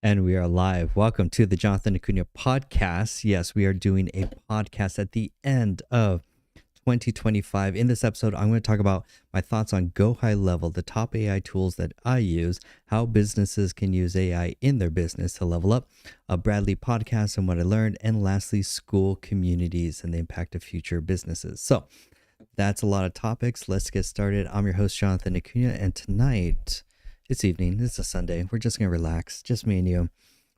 And we are live. Welcome to the Jonathan Acuna podcast. Yes, we are doing a podcast at the end of 2025. In this episode, I'm going to talk about my thoughts on Go High Level, the top AI tools that I use, how businesses can use AI in their business to level up, a Bradley podcast and what I learned, and lastly, school communities and the impact of future businesses. So that's a lot of topics. Let's get started. I'm your host, Jonathan Acuna, and tonight, it's evening, it's a Sunday. We're just going to relax, just me and you.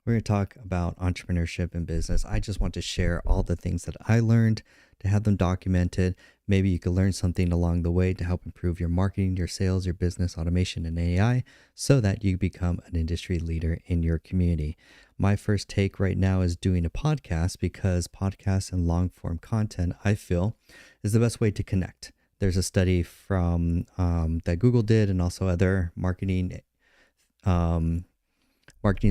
We're going to talk about entrepreneurship and business. I just want to share all the things that I learned, to have them documented. Maybe you could learn something along the way to help improve your marketing, your sales, your business, automation, and AI so that you become an industry leader in your community. My first take right now is doing a podcast because podcasts and long form content, I feel, is the best way to connect. There's a study from that Google did and also other marketing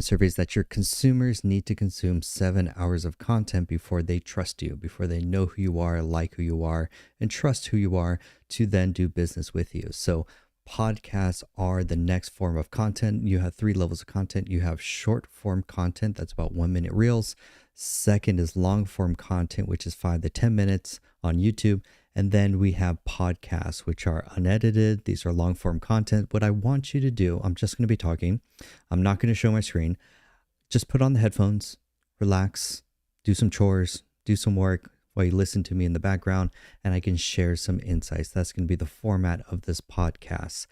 surveys that your consumers need to consume 7 hours of content before they trust you, before they know who you are, like who you are, and trust who you are to then do business with you. So podcasts are the next form of content. You have 3 levels of content. You have short form content, that's about 1-minute reels. Second is long form content, which is 5 to 10 minutes on YouTube. And then we have podcasts, which are unedited. These are long form content. What I want you to do, I'm just going to be talking. I'm not going to show my screen. Just put on the headphones, relax, do some chores, do some work while you listen to me in the background, and I can share some insights. That's going to be the format of this podcast.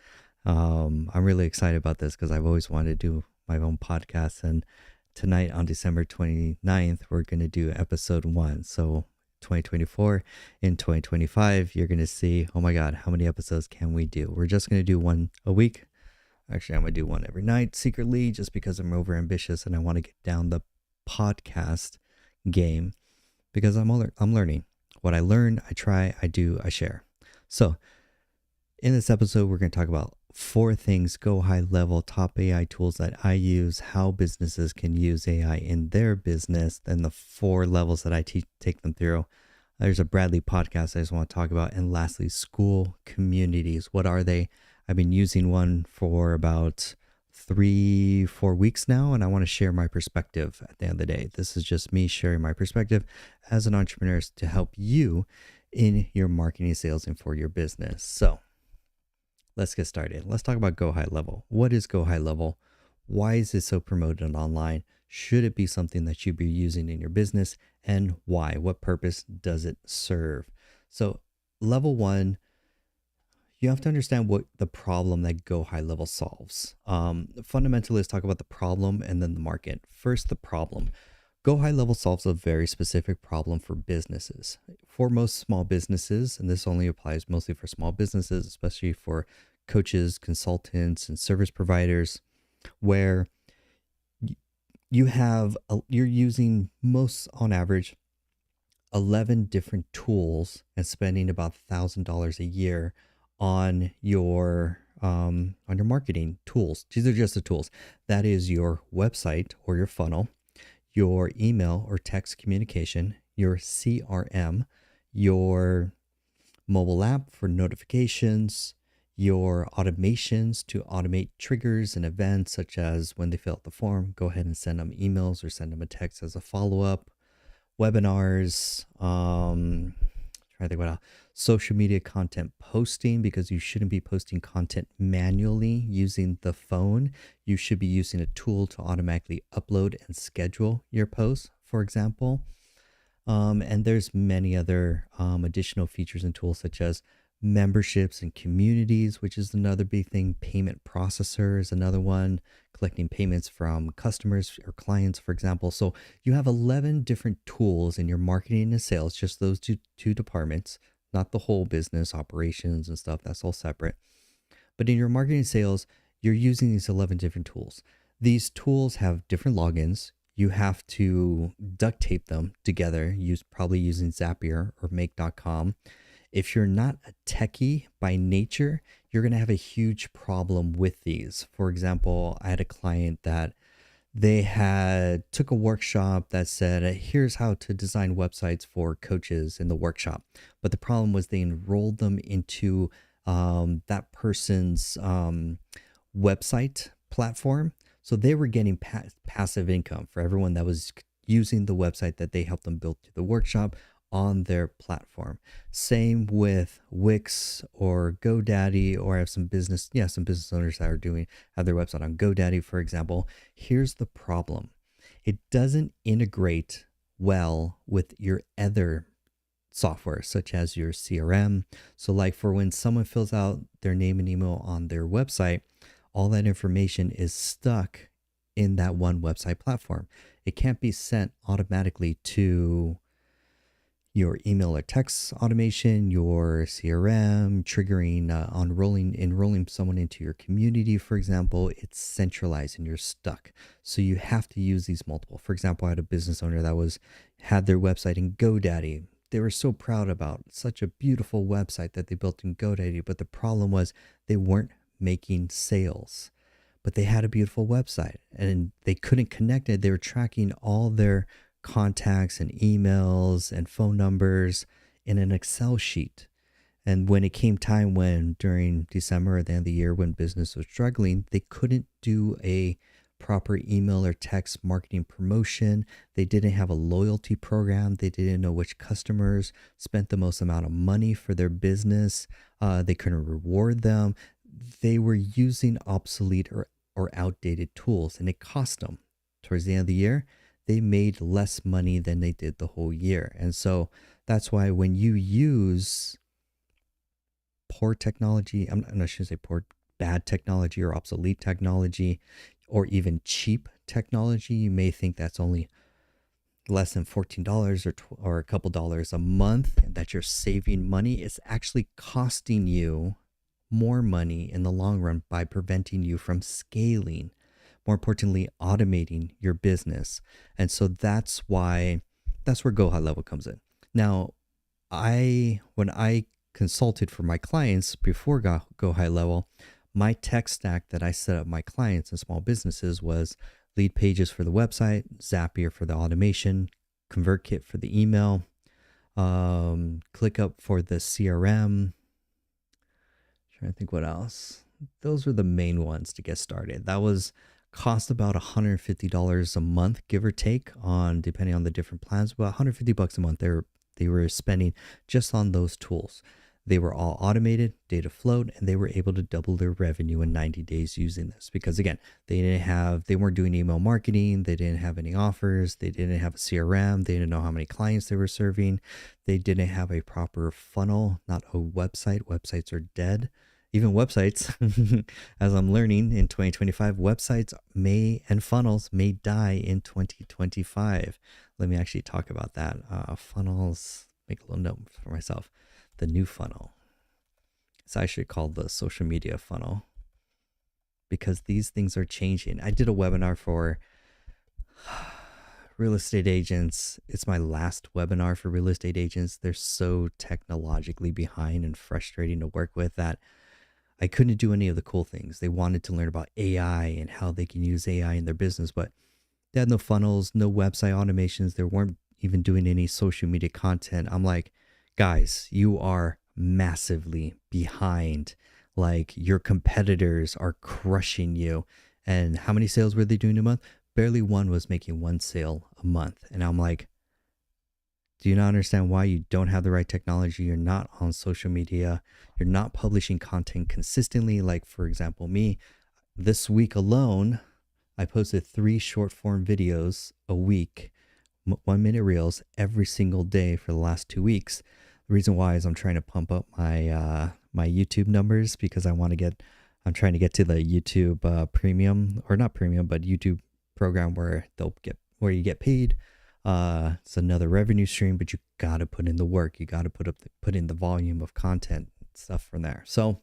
I'm really excited about this because I've always wanted to do my own podcast. And tonight on December 29th, we're going to do episode 1. So 2024 in 2025, you're going to see, oh my God, how many episodes can we do? We're just going to do one a week. Actually, I'm going to do one every night secretly just because I'm over ambitious and I want to get down the podcast game because I'm learning. What I learn, I try, I do, I share. So in this episode, we're going to talk about 4 things, Go High Level, top AI tools that I use, how businesses can use AI in their business, and the 4 levels that I take them through. There's a Bradley podcast I just want to talk about. And lastly, school communities. What are they? I've been using one for about 3-4 weeks now, and I want to share my perspective at the end of the day. This is just me sharing my perspective as an entrepreneur to help you in your marketing, sales, and for your business. So let's get started. Let's talk about Go High Level. What is Go High Level? Why is it so promoted online? Should it be something that you'd be using in your business? And why? What purpose does it serve? So level 1, you have to understand what the problem that Go High Level solves. Fundamentally, let's talk about the problem and then the market. First, the problem. Go High Level solves a very specific problem for businesses. For most small businesses, and this only applies mostly for small businesses, especially for coaches, consultants, and service providers, where you're using most on average 11 different tools and spending about $1,000 a year on your marketing tools. These are just the tools. That is your website or your funnel, your email or text communication, your CRM, your mobile app for notifications, your automations to automate triggers and events, such as when they fill out the form, go ahead and send them emails or send them a text as a follow-up, webinars, trying to think what else. Social media content posting, because you shouldn't be posting content manually using the phone. You should be using a tool to automatically upload and schedule your posts, for example. And there's many other additional features and tools such as memberships and communities, which is another big thing. Payment processor is another one, collecting payments from customers or clients, for example. So you have 11 different tools in your marketing and sales, just those two departments, not the whole business operations and stuff. That's all separate. But in your marketing and sales, you're using these 11 different tools. These tools have different logins. You have to duct tape them together, probably using Zapier or Make.com. If you're not a techie by nature, you're going to have a huge problem with these. For example, I had a client that they took a workshop that said, here's how to design websites for coaches in the workshop. But the problem was they enrolled them into that person's website platform. So they were getting passive income for everyone that was using the website that they helped them build through the workshop on their platform. Same with Wix or GoDaddy, or I have some business, some business owners that are doing have their website on GoDaddy, for example. Here's the problem. It doesn't integrate well with your other software, such as your CRM. So like for when someone fills out their name and email on their website, all that information is stuck in that one website platform. It can't be sent automatically to your email or text automation, your CRM, triggering, enrolling someone into your community, for example. It's centralized and you're stuck. So you have to use these multiple. For example, I had a business owner that had their website in GoDaddy. They were so proud about such a beautiful website that they built in GoDaddy, but the problem was they weren't making sales. But they had a beautiful website and they couldn't connect it. They were tracking all their contacts and emails and phone numbers in an Excel sheet. And when it came time when during December or the end of the year when business was struggling, they couldn't do a proper email or text marketing promotion. They didn't have a loyalty program. They didn't know which customers spent the most amount of money for their business. They couldn't reward them. They were using obsolete or outdated tools, and it cost them. Towards the end of the year, they made less money than they did the whole year. And so that's why when you use poor technology, I'm not sure to say poor, bad technology or obsolete technology, or even cheap technology, you may think that's only less than $14 or a couple dollars a month and that you're saving money. It's actually costing you more money in the long run by preventing you from scaling, more importantly, automating your business. And so that's where Go High Level comes in. Now, when I consulted for my clients before Go High Level, my tech stack that I set up my clients and small businesses was Lead Pages for the website, Zapier for the automation, ConvertKit for the email, ClickUp for the CRM. Trying to think what else. Those were the main ones to get started. That was cost about $150 a month, give or take, on depending on the different plans. About $150 a month they were spending just on those tools. They were all automated, data flowed, and they were able to double their revenue in 90 days using this. Because again, they weren't doing email marketing, they didn't have any offers, they didn't have a CRM, they didn't know how many clients they were serving, they didn't have a proper funnel, not a website. Websites are dead. Even websites, as I'm learning in 2025, websites and funnels may die in 2025. Let me actually talk about that. Funnels, make a little note for myself. The new funnel. It's actually called the social media funnel because these things are changing. I did a webinar for real estate agents. It's my last webinar for real estate agents. They're so technologically behind and frustrating to work with that I couldn't do any of the cool things. They wanted to learn about AI and how they can use AI in their business, but they had no funnels, no website automations. They weren't even doing any social media content. I'm like, guys, you are massively behind. Like your competitors are crushing you. And how many sales were they doing a month? Barely one was making one sale a month. And I'm like, do you not understand why you don't have the right technology? You're not on social media. You're not publishing content consistently. Like, for example, me, this week alone, I posted 3 short form videos a week, 1-minute reels every single day for the last 2 weeks. The reason why is I'm trying to pump up my my YouTube numbers because I'm trying to get to the YouTube premium, or not premium, but YouTube program where you get paid. It's another revenue stream, but you got to put in the work. You got to put in the volume of content stuff from there. So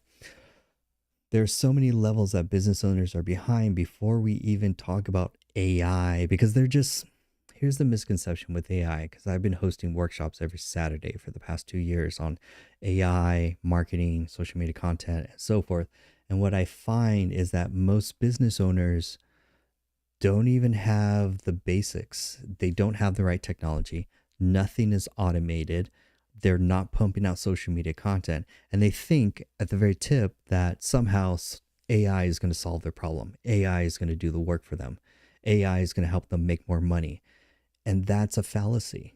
there's so many levels that business owners are behind before we even talk about AI, because here's the misconception with AI, because I've been hosting workshops every Saturday for the past 2 years on AI, marketing, social media content, and so forth. And what I find is that most business owners don't even have the basics. They don't have the right technology. Nothing is automated. They're not pumping out social media content. And they think at the very tip that somehow AI is going to solve their problem. AI is going to do the work for them. AI is going to help them make more money. And that's a fallacy.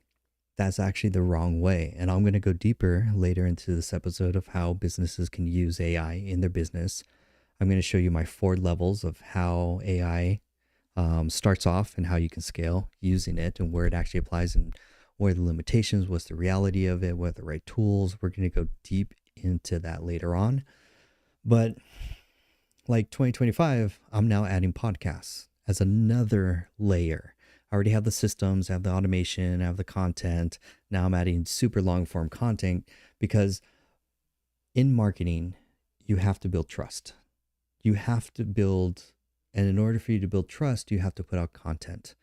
That's actually the wrong way. And I'm going to go deeper later into this episode of how businesses can use AI in their business. I'm going to show you my 4 levels of how AI starts off and how you can scale using it and where it actually applies and what are the limitations, what's the reality of it, what are the right tools. We're going to go deep into that later on. But like 2025, I'm now adding podcasts as another layer. I already have the systems, I have the automation, I have the content. Now I'm adding super long form content because in marketing, you have to build trust. You have to build, and in order for you to build trust, you have to put out content.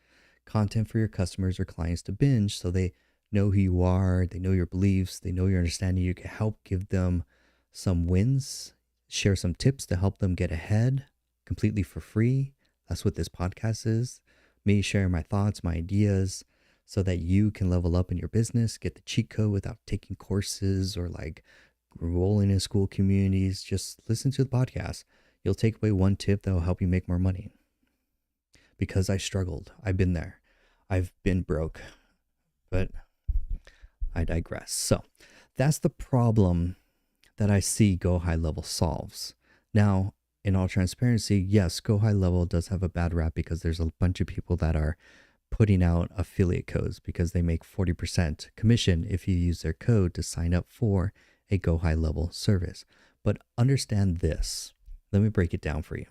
Content for your customers or clients to binge so they know who you are, they know your beliefs, they know your understanding. You can help give them some wins, share some tips to help them get ahead completely for free. That's what this podcast is. Me sharing my thoughts, my ideas, so that you can level up in your business, get the cheat code without taking courses or like rolling in Skool Communities. Just listen to the podcast. You'll take away one tip that will help you make more money. Because I struggled. I've been there. I've been broke. But I digress. So that's the problem that I see Go High Level solves. Now, in all transparency, yes, Go High Level does have a bad rap because there's a bunch of people that are putting out affiliate codes because they make 40% commission if you use their code to sign up for a Go High Level service. But understand this. Let me break it down for you.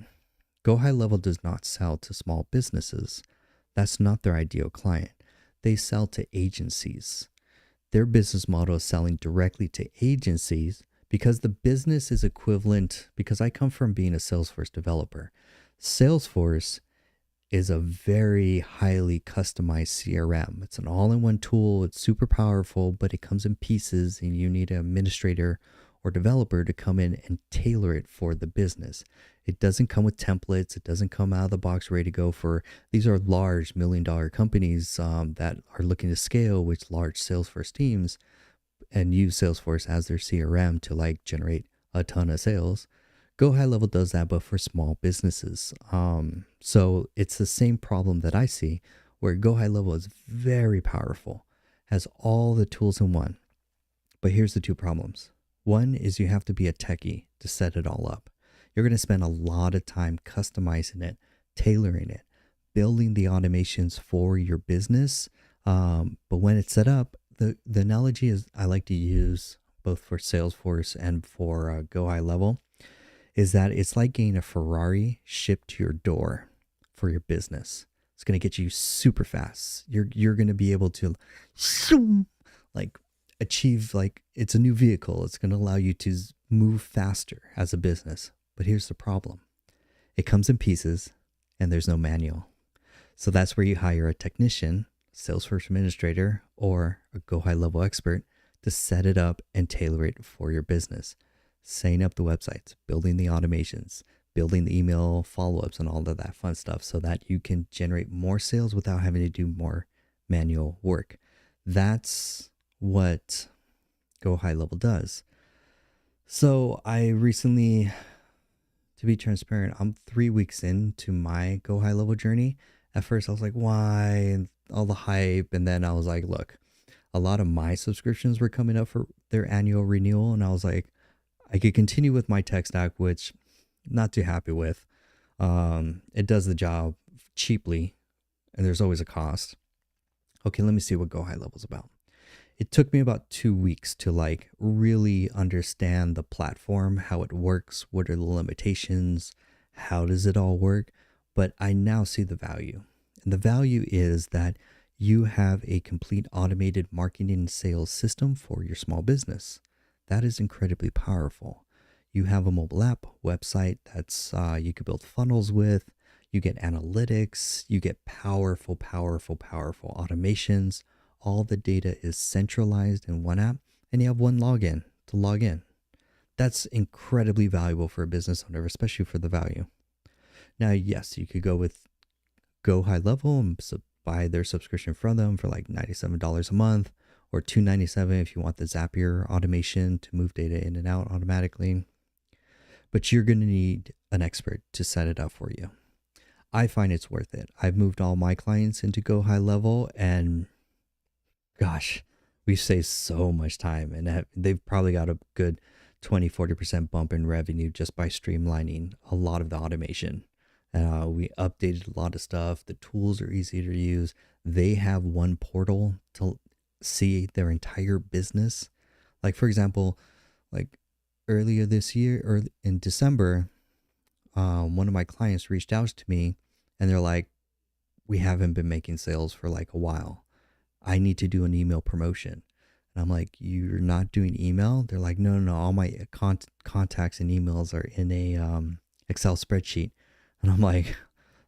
Go High Level does not sell to small businesses. That's not their ideal client. They sell to agencies. Their business model is selling directly to agencies because the business is equivalent, because I come from being a Salesforce developer. Salesforce is a very highly customized CRM. It's an all-in-one tool. It's super powerful, but it comes in pieces and you need an administrator or developer to come in and tailor it for the business. It doesn't come with templates. It doesn't come out of the box ready to go for, these are large $1 million companies that are looking to scale with large Salesforce teams and use Salesforce as their CRM to like generate a ton of sales. Go High Level does that, but for small businesses. So it's the same problem that I see where Go High Level is very powerful, has all the tools in one. But here's the 2 problems. One is you have to be a techie to set it all up. You're going to spend a lot of time customizing it, tailoring it, building the automations for your business. But when it's set up, the analogy is I like to use both for Salesforce and for Go High Level is that it's like getting a Ferrari shipped to your door for your business. It's going to get you super fast. You're going to be able to like achieve, like it's a new vehicle. It's going to allow you to move faster as a business. But here's the problem. It comes in pieces and there's no manual. So that's where you hire a technician, Salesforce administrator, or a Go High Level expert to set it up and tailor it for your business. Setting up the websites, building the automations, building the email follow-ups and all of that fun stuff so that you can generate more sales without having to do more manual work. That's what Go High Level does. So I recently, to be transparent, I'm 3 weeks into my Go High Level journey. At first I was like, why? And all the hype. And then I was like, look, a lot of my subscriptions were coming up for their annual renewal. And I was like, I could continue with my tech stack, which I'm not too happy with. It does the job cheaply and there's always a cost. Okay, let me see what Go High Level is about. It took me about 2 weeks to like really understand the platform, how it works, what are the limitations, how does it all work? But I now see the value. And the value is that you have a complete automated marketing and sales system for your small business. That is incredibly powerful. You have a mobile app, website that's you could build funnels with. You get analytics. You get powerful automations. All the data is centralized in one app, and you have one login to log in. That's incredibly valuable for a business owner, especially for the value. Now, yes, you could go with Go High Level and buy their subscription from them for like $97 a month or $297 if you want the Zapier automation to move data in and out automatically. but you're going to need an expert to set it up for you. I find it's worth it. I've moved all my clients into Go High Level, and gosh, we've saved so much time, and they've probably got a good 20-40% bump in revenue just by streamlining a lot of the automation. We updated a lot of stuff. The tools are easy to use. They have one portal to see their entire business. Like, for example, like earlier this year or in December, one of my clients reached out to me and they're like, we haven't been making sales for like a while. I need to do an email promotion. And I'm like, you're not doing email? They're like, no. All my contacts and emails are in a Excel spreadsheet. And I'm like,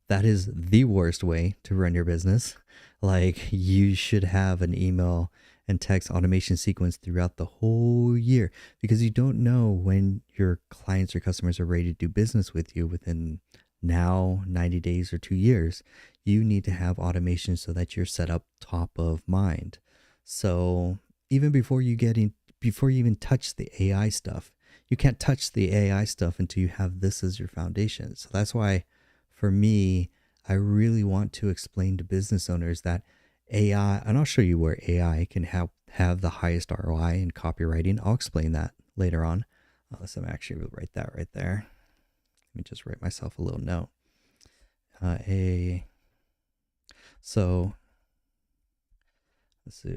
that is the worst way to run your business. Like, you should have an email and text automation sequence throughout the whole year, because you don't know when your clients or customers are ready to do business with you within now 90 days or 2 years. You need to have automation so that you're set up top of mind. So even before you even touch the AI stuff, you can't touch the AI stuff until you have this as your foundation. So that's why, for me, I really want to explain to business owners that AI, and I'll show you where AI can have the highest ROI in copywriting. I'll explain that later on. So I'm actually will write that right there. Let me just write myself a little note. So let's see.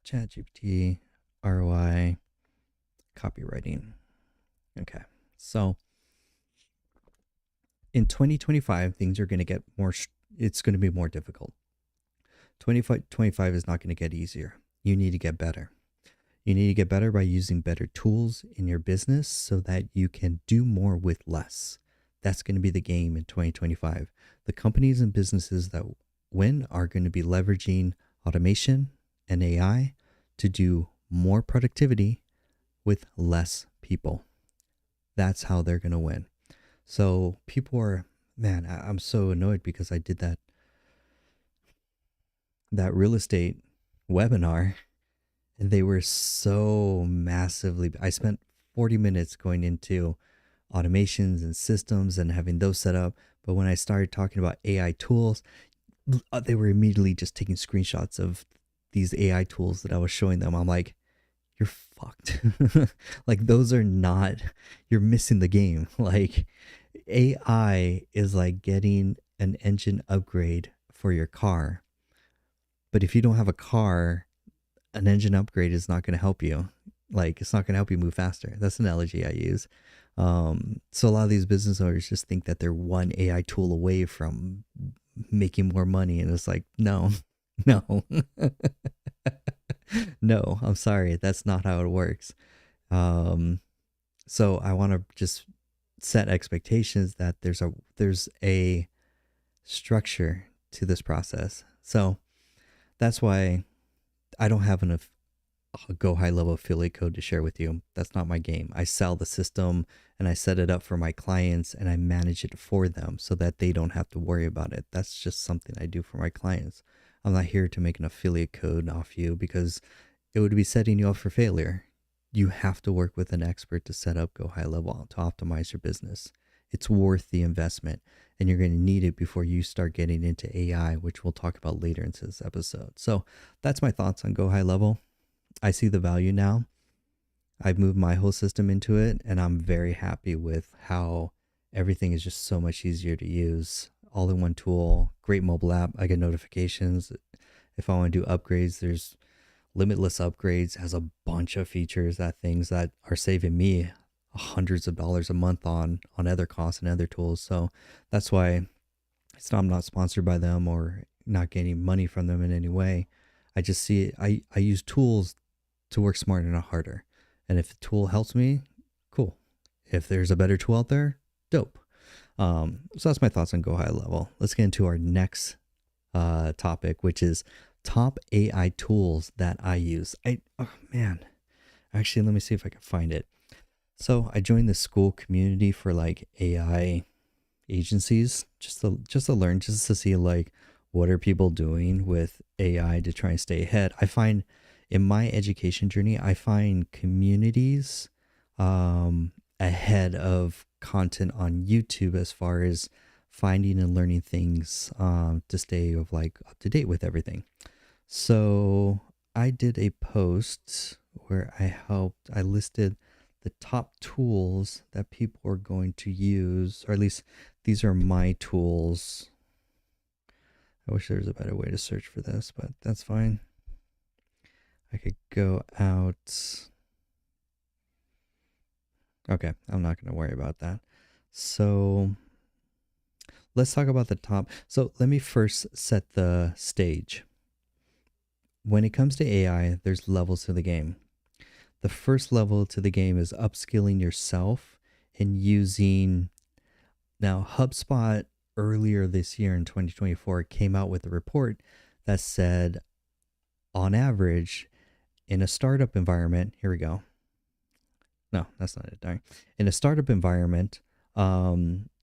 Chat GPT, ROI, copywriting. Okay. So in 2025, things are going to get more, it's going to be more difficult. 2025 is not going to get easier. You need to get better. You need to get better by using better tools in your business so that you can do more with less. That's going to be the game in 2025. The companies and businesses that win are going to be leveraging automation and AI to do more productivity with less people. That's how they're going to win. So people are, man, I'm so annoyed because I did that real estate webinar, and they were so massively, I spent 40 minutes going into automations and systems and having those set up. But when I started talking about AI tools, they were immediately just taking screenshots of these AI tools that I was showing them. I'm like, you're fucked. Like, those are not, you're missing the game. Like, AI is like getting an engine upgrade for your car. But if you don't have a car, an engine upgrade is not going to help you. Like, it's not going to help you move faster. That's an analogy I use. So a lot of these business owners just think that they're one AI tool away from making more money. And it's like, no. No, I'm sorry. That's not how it works. So I want to just set expectations that there's a structure to this process. So that's why I don't have a Go High Level affiliate code to share with you. That's not my game. I sell the system and I set it up for my clients and I manage it for them so that they don't have to worry about it. That's just something I do for my clients. I'm not here to make an affiliate code off you because it would be setting you up for failure. You have to work with an expert to set up Go High Level to optimize your business. It's worth the investment, and you're going to need it before you start getting into AI, which we'll talk about later into this episode. So that's my thoughts on Go High Level. I see the value now. I've moved my whole system into it, and I'm very happy with how everything is just so much easier to use. All-in-one tool, great mobile app. I get notifications. If I want to do upgrades, there's limitless upgrades. It has a bunch of features, things that are saving me hundreds of dollars a month on other costs and other tools. So that's why I'm not sponsored by them or not getting money from them in any way. I just see it. I use tools to work smarter, not harder. And if the tool helps me, cool. If there's a better tool out there, dope. So that's my thoughts on Go High Level. Let's get into our next topic, which is top AI tools that I use. Actually, let me see if I can find it. So I joined the Skool Community for like AI agencies, just to learn, just to see like what are people doing with AI to try and stay ahead. I find in my education journey, I find communities ahead of content on YouTube as far as finding and learning things to stay of like up to date with everything. So I did a post where I listed the top tools that people are going to use, or at least these are my tools. I wish there was a better way to search for this, but that's fine. I could go out. Okay, I'm not going to worry about that. So let's talk about the top. So let me first set the stage. When it comes to AI, there's levels to the game. The first level to the game is upskilling yourself and using. Now, HubSpot earlier this year in 2024 came out with a report that said, on average, in a startup environment, here we go. No, that's not it. Darn. In a startup environment,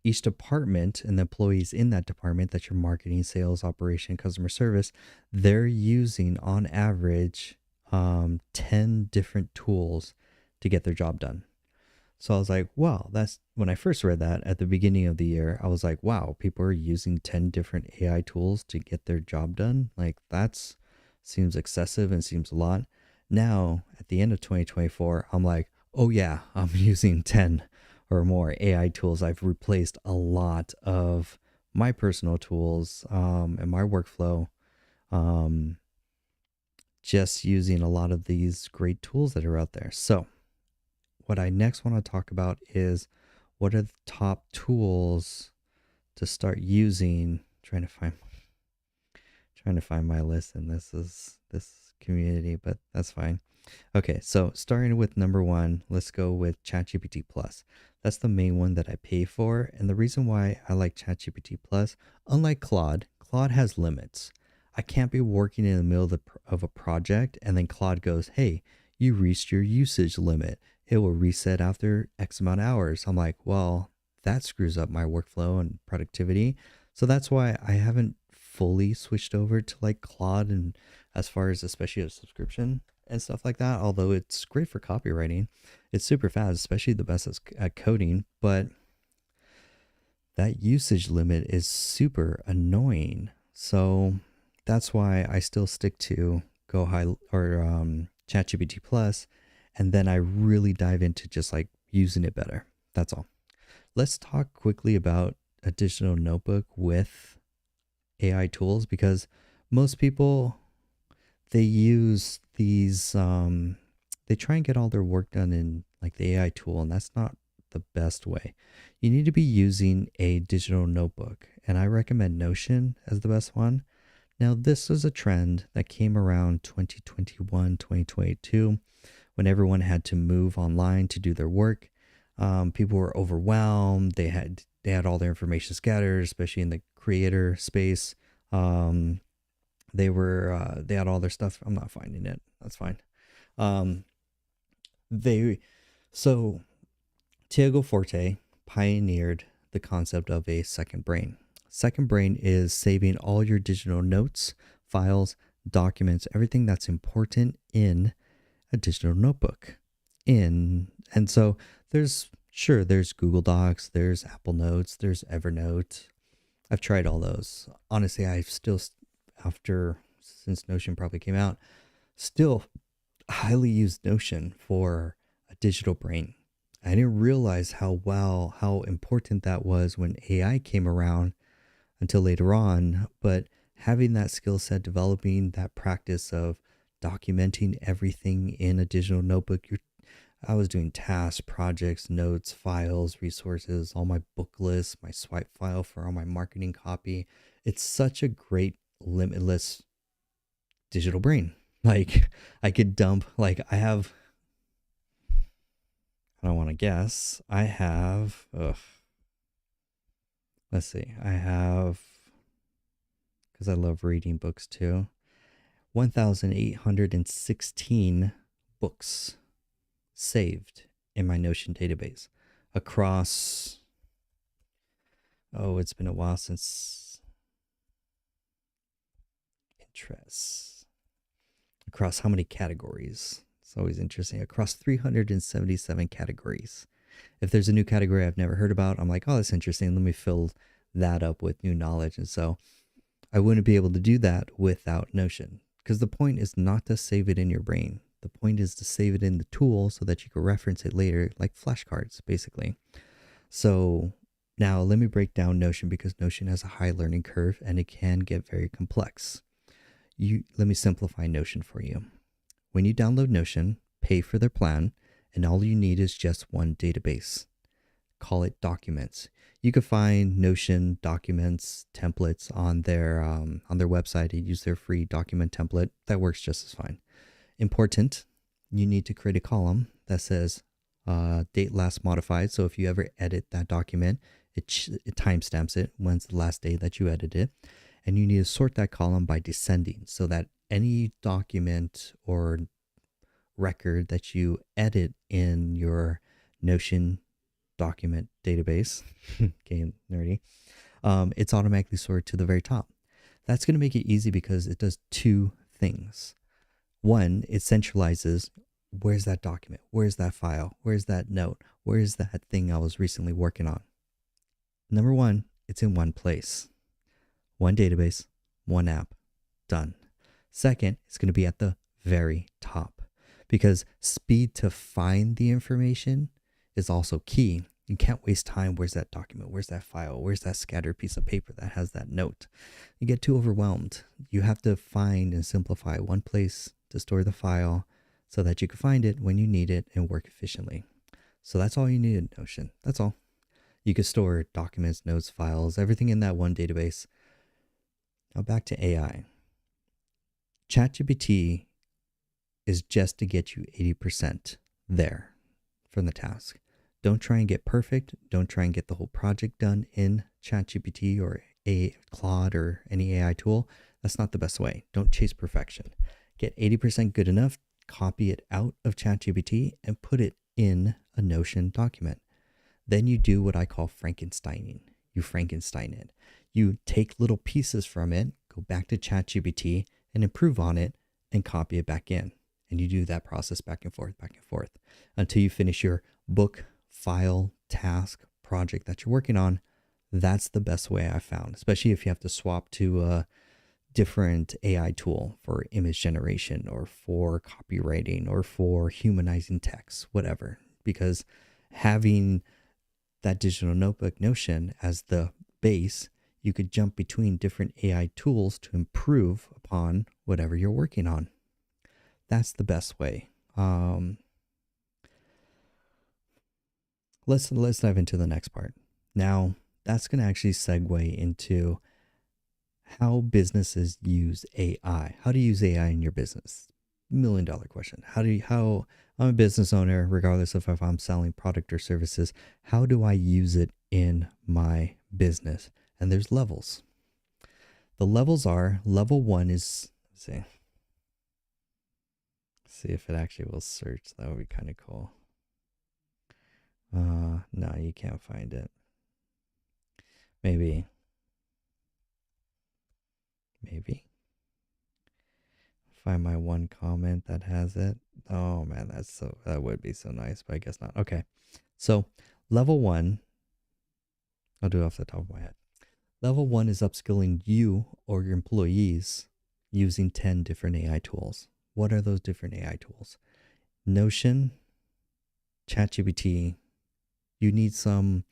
each department and the employees in that department, that's your marketing, sales, operation, customer service, they're using on average 10 different tools to get their job done. So I was like, wow, that's when I first read that at the beginning of the year, I was like, wow, people are using 10 different AI tools to get their job done. Like that's seems excessive and seems a lot. Now, at the end of 2024, I'm like, oh yeah, I'm using 10 or more AI tools. I've replaced a lot of my personal tools and my workflow um, just using a lot of these great tools that are out there. So, what I next want to talk about is what are the top tools to start using. Trying to find my list, and this community, but that's fine. Okay, so starting with number one, let's go with ChatGPT Plus. That's the main one that I pay for, and the reason why I like ChatGPT Plus, unlike Claude, Claude has limits. I can't be working in the middle of a project and then Claude goes, "Hey, you reached your usage limit. It will reset after X amount of hours." I'm like, well, that screws up my workflow and productivity. So that's why I haven't fully switched over to like Claude, and as far as especially a subscription and stuff like that. Although it's great for copywriting, it's super fast, especially the best at coding. But that usage limit is super annoying. So that's why I still stick to Go High or ChatGPT Plus, and then I really dive into just like using it better. That's all. Let's talk quickly about a digital notebook with AI tools, because most people, they use these they try and get all their work done in like the AI tool, and that's not the best way. You need to be using a digital notebook, and I recommend Notion as the best one. Now, this is a trend that came around 2021, 2022, when everyone had to move online to do their work. People were overwhelmed. They had all their information scattered, especially in the creator space. Um, they had all their stuff. I'm not finding it. That's fine. Um, they so Tiago Forte pioneered the concept of a second brain. Second brain is saving all your digital notes, files, documents, everything that's important in a digital notebook. And so there's Google Docs, there's Apple Notes, there's Evernote. I've tried all those. Honestly, I've still, after, since Notion probably came out, still highly used Notion for a digital brain. I didn't realize how important that was when AI came around until later on. But having that skill set, developing that practice of documenting everything in a digital notebook, I was doing tasks, projects, notes, files, resources, all my book lists, my swipe file for all my marketing copy. It's such a great, limitless digital brain. Like I could dump, like I don't want to guess. Let's see. Because I love reading books too, 1,816 books saved in my Notion database across, oh, it's been a while since interests. Across how many categories? It's always interesting. Across 377 categories. If there's a new category I've never heard about, I'm like, oh, that's interesting. Let me fill that up with new knowledge. And so I wouldn't be able to do that without Notion, because the point is not to save it in your brain. The point is to save it in the tool so that you can reference it later, like flashcards, basically. So now let me break down Notion, because Notion has a high learning curve and it can get very complex. Let me simplify Notion for you. When you download Notion, pay for their plan, and all you need is just one database. Call it Documents. You can find Notion documents templates on their website. You use their free document template. That works just as fine. Important, you need to create a column that says date last modified. So if you ever edit that document, it timestamps it when's the last day that you edited it. And you need to sort that column by descending, so that any document or record that you edit in your Notion document database, getting nerdy, it's automatically sorted to the very top. That's going to make it easy because it does two things. One, it centralizes, where's that document? Where's that file? Where's that note? Where's that thing I was recently working on? Number one, it's in one place. One database, one app, done. Second, it's going to be at the very top, because speed to find the information is also key. You can't waste time. Where's that document? Where's that file? Where's that scattered piece of paper that has that note? You get too overwhelmed. You have to find and simplify one place to store the file so that you can find it when you need it and work efficiently. So that's all you need in Notion. That's all. You can store documents, notes, files, everything in that one database. Now back to AI. ChatGPT is just to get you 80% there from the task. Don't try and get perfect. Don't try and get the whole project done in ChatGPT or a Claude or any AI tool. That's not the best way. Don't chase perfection. Get 80% good enough, copy it out of ChatGPT and put it in a Notion document. Then you do what I call Frankensteining. You Frankenstein it. You take little pieces from it, go back to ChatGPT and improve on it and copy it back in. And you do that process back and forth until you finish your book, file, task, project that you're working on. That's the best way I found, especially if you have to swap to a different AI tool for image generation or for copywriting or for humanizing text, whatever. Because having that digital notebook Notion as the base, you could jump between different AI tools to improve upon whatever you're working on. That's the best way. Let's dive into the next part. Now, that's going to actually segue into how businesses use AI. How to use AI in your business. $1 million question. How I'm a business owner, regardless of if I'm selling product or services, how do I use it in my business? And there's levels. The levels are, level one is, let's see if it actually will search. That would be kind of cool. No, you can't find it. Maybe. Find my one comment that has it. Oh man, that would be so nice, but I guess not. Okay. So level one, I'll do it off the top of my head. Level one is upskilling you or your employees using 10 different AI tools. What are those different AI tools? Notion, ChatGPT. You need some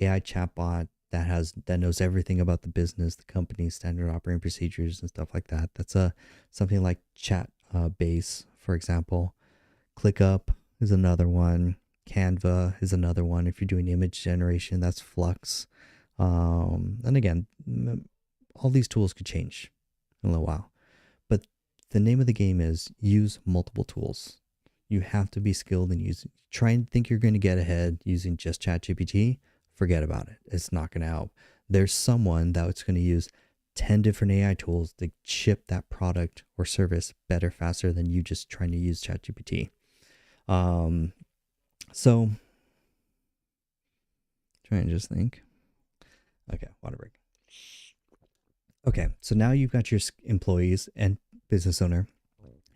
AI chatbot that knows everything about the business, the company, standard operating procedures and stuff like that. That's something like Chat Base, for example. ClickUp is another one. Canva is another one. If you're doing image generation, that's Flux. And again, all these tools could change in a little while. But the name of the game is use multiple tools. You have to be skilled in using. Try and think you're going to get ahead using just ChatGPT. Forget about it. It's not going to help. There's someone that's going to use 10 different AI tools to ship that product or service better, faster than you just trying to use ChatGPT. So try and just think. Okay, water break. Okay, so now you've got your employees and business owner,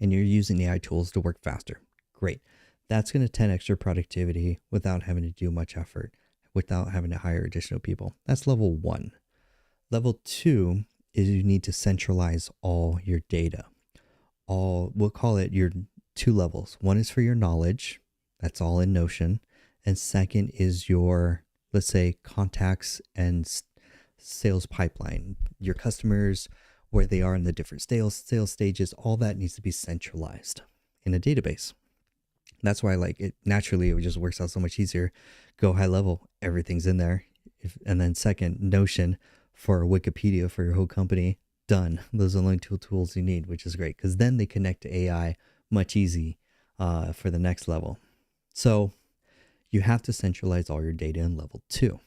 and you're using AI tools to work faster. Great. That's going to 10 extra productivity without having to do much effort, without having to hire additional people. That's level 1. Level 2 is you need to centralize all your data. We'll call it your 2 levels. One is for your knowledge. That's all in Notion. And second is your, let's say, contacts and sales pipeline, your customers, where they are in the different sales stages. All that needs to be centralized in a database. That's why, like, it naturally, it just works out so much easier. Go high level, everything's in there. And then second, Notion for Wikipedia for your whole company, done. Those are the only 2 tools you need, which is great, because then they connect to AI much easy for the next level. So you have to centralize all your data in level 2.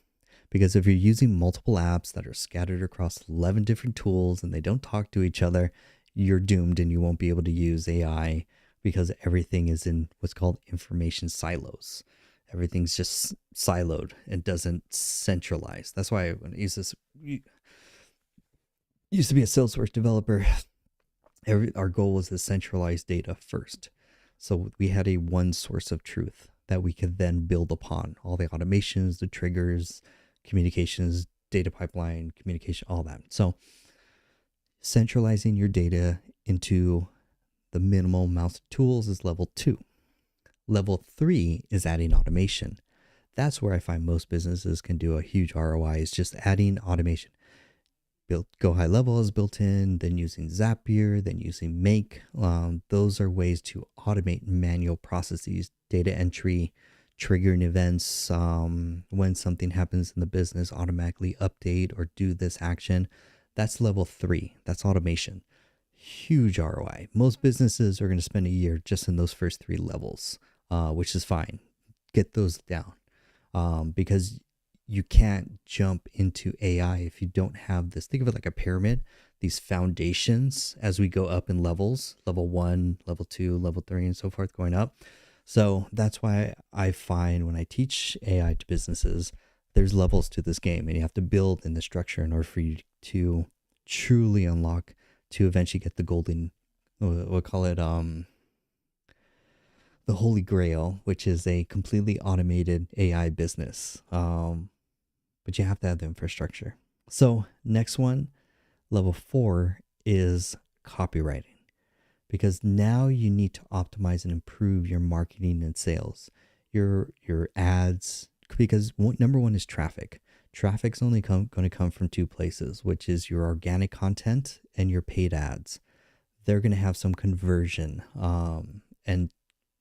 Because if you're using multiple apps that are scattered across 11 different tools and they don't talk to each other, you're doomed and you won't be able to use AI because everything is in what's called information silos. Everything's just siloed and doesn't centralize. That's why when I used to be a Salesforce developer, our goal was to centralize data first. So we had a one source of truth that we could then build upon. All the automations, the triggers, communications, data pipeline, communication, all that. So centralizing your data into the minimal amount of tools is level 2. Level 3 is adding automation. That's where I find most businesses can do a huge ROI, is just adding automation. Go high level is built in, then using Zapier, then using Make. Those are ways to automate manual processes, data entry, triggering events. When something happens in the business, automatically update or do this action. That's level 3. That's automation. Huge ROI. Most businesses are going to spend a year just in those first 3 levels, which is fine. Get those down because you can't jump into AI if you don't have this. Think of it like a pyramid, these foundations as we go up in levels, level 1, level 2, level 3, and so forth, going up. So that's why I find when I teach AI to businesses, there's levels to this game, and you have to build in the structure in order for you to truly unlock, to eventually get the golden, we'll call it the holy grail, which is a completely automated AI business. But you have to have the infrastructure. So next one, level 4, is copywriting, because now you need to optimize and improve your marketing and sales, your ads, because number 1 is traffic. Traffic's only going to come from 2 places, which is your organic content and your paid ads. They're going to have some conversion, and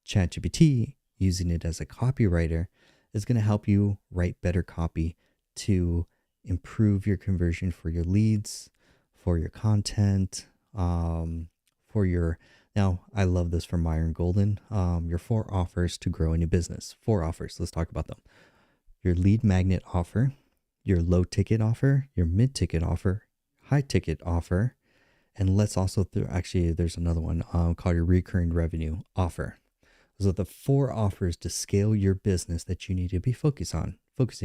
ChatGPT, using it as a copywriter, is going to help you write better copy to improve your conversion for your leads, for your content, for your, now I love this from Myron Golden, your 4 offers to grow in your business. 4 offers, let's talk about them. Your lead magnet offer, your low ticket offer, your mid ticket offer, high ticket offer, and let's also, there's another one called your recurring revenue offer. Those are the 4 offers to scale your business that you need to be focusing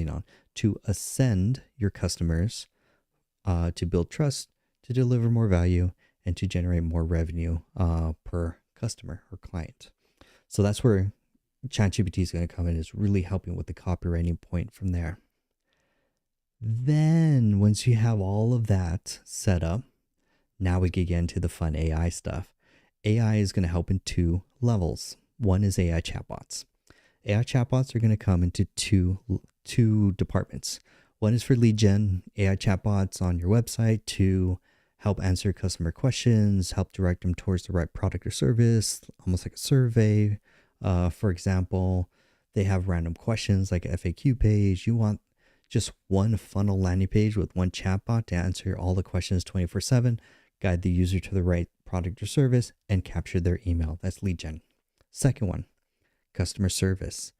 on to ascend your customers, to build trust, to deliver more value, and to generate more revenue per customer or client. So that's where ChatGPT is going to come in, is really helping with the copywriting point from there. Then once you have all of that set up, now we can get into the fun AI stuff. AI is going to help in 2 levels. One is AI chatbots. AI chatbots are going to come into two departments. One is for lead gen, AI chatbots on your website to help answer customer questions, help direct them towards the right product or service, almost like a survey. For example, they have random questions like a FAQ page. You want just one funnel landing page with one chatbot to answer all the questions 24/7, guide the user to the right product or service, and capture their email. That's lead gen. Second one, customer service.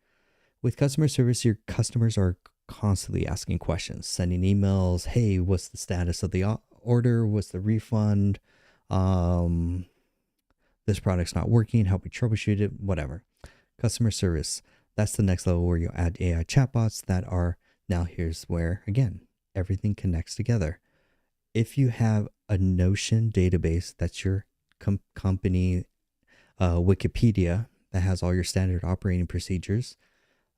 With customer service, your customers are constantly asking questions, sending emails. Hey, what's the status of the order? What's the refund? This product's not working. Help me troubleshoot it, whatever. Customer service. That's the next level where you add AI chatbots that are, now here's where, again, everything connects together. If you have a Notion database, that's your company Wikipedia, that has all your standard operating procedures.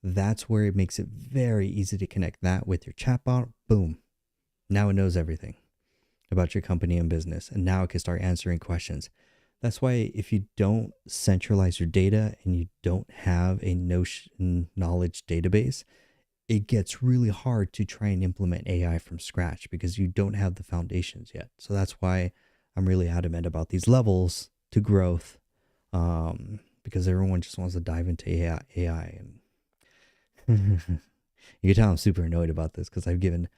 That's where it makes it very easy to connect that with your chatbot. Boom. Now it knows everything about your company and business. And now it can start answering questions. That's why if you don't centralize your data and you don't have a notion knowledge database, it gets really hard to try and implement AI from scratch because you don't have the foundations yet. So that's why I'm really adamant about these levels to growth, because everyone just wants to dive into AI. And you can tell I'm super annoyed about this because I've given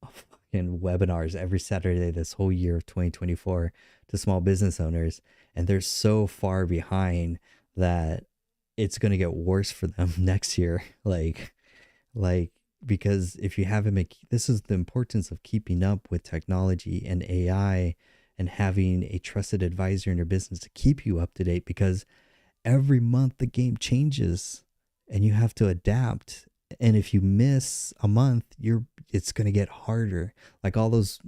fucking webinars every Saturday this whole year of 2024 to small business owners, and they're so far behind that it's going to get worse for them next year. Like, because if you haven't this is the importance of keeping up with technology and AI and having a trusted advisor in your business to keep you up to date, because every month the game changes and you have to adapt. And if you miss a month, it's going to get harder. Like all those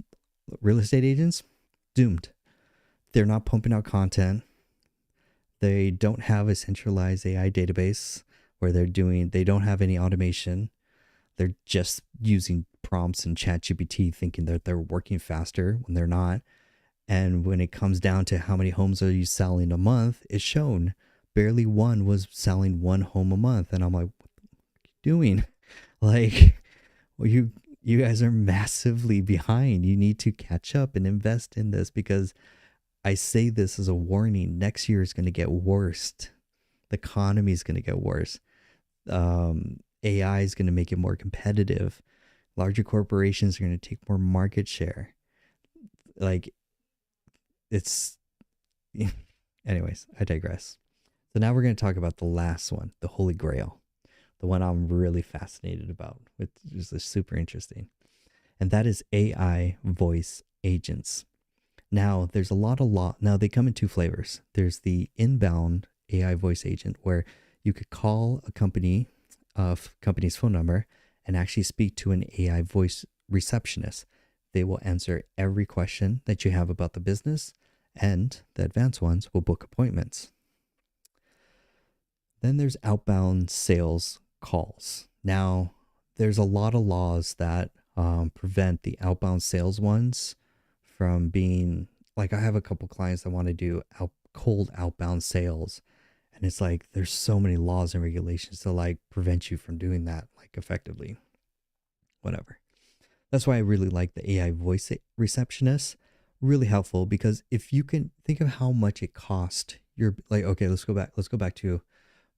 real estate agents, doomed. They're not pumping out content. They don't have a centralized AI database where they don't have any automation. They're just using prompts and ChatGPT thinking that they're working faster when they're not. And when it comes down to how many homes are you selling a month, it's shown barely one was selling one home a month. And I'm like, what are you doing? Like, well, you guys are massively behind. You need to catch up and invest in this, because I say this as a warning. Next year is going to get worse. The economy is going to get worse. AI is going to make it more competitive. Larger corporations are going to take more market share. Like, it's anyways, I digress. So now we're going to talk about the last one, the Holy Grail, the one I'm really fascinated about, which is super interesting. And that is AI voice agents. Now, there's a lot of now they come in two flavors. There's the inbound AI voice agent, where you could call a company's phone number and actually speak to an AI voice receptionist. They will answer every question that you have about the business, and the advanced ones will book appointments. Then there's outbound sales calls. Now, there's a lot of laws that prevent the outbound sales ones from being, like, I have a couple clients that want to do cold outbound sales. And it's like, there's so many laws and regulations to like prevent you from doing that, like, effectively. Whatever. That's why I really like the AI voice receptionist. Really helpful, because if you can think of how much it cost, you're like, okay, let's go back to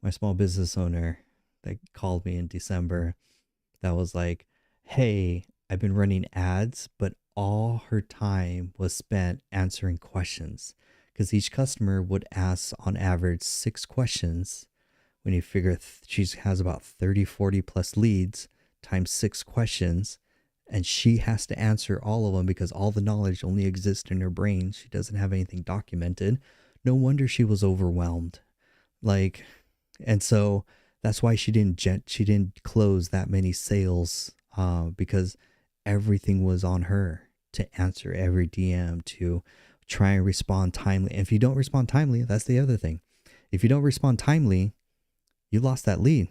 my small business owner that called me in December. That was like, hey, I've been running ads, but all her time was spent answering questions, because each customer would ask on average 6 questions. When you figure she has about 30, 40 plus leads times 6 questions, and she has to answer all of them because all the knowledge only exists in her brain. She doesn't have anything documented. No wonder she was overwhelmed. Like, and so that's why she didn't close that many sales, because everything was on her to answer every DM, to try and respond timely. And if you don't respond timely, that's the other thing. If you don't respond timely, you lost that lead.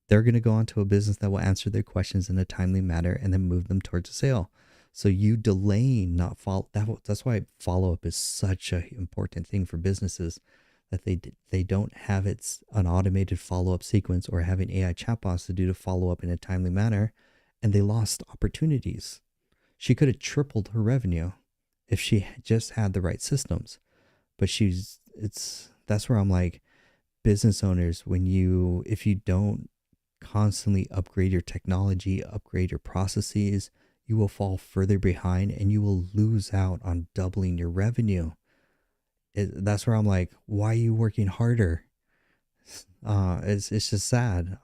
They're going to go on to a business that will answer their questions in a timely manner and then move them towards a sale. So you delaying, not follow. That's why follow-up is such an important thing for businesses, that they don't have an automated follow-up sequence or having AI chatbots to do to follow up in a timely manner, and they lost opportunities. She could have tripled her revenue if she just had the right systems. But that's where I'm like, business owners, if you don't constantly upgrade your technology, upgrade your processes, you will fall further behind and you will lose out on doubling your revenue. That's where I'm like, why are you working harder? It's just sad.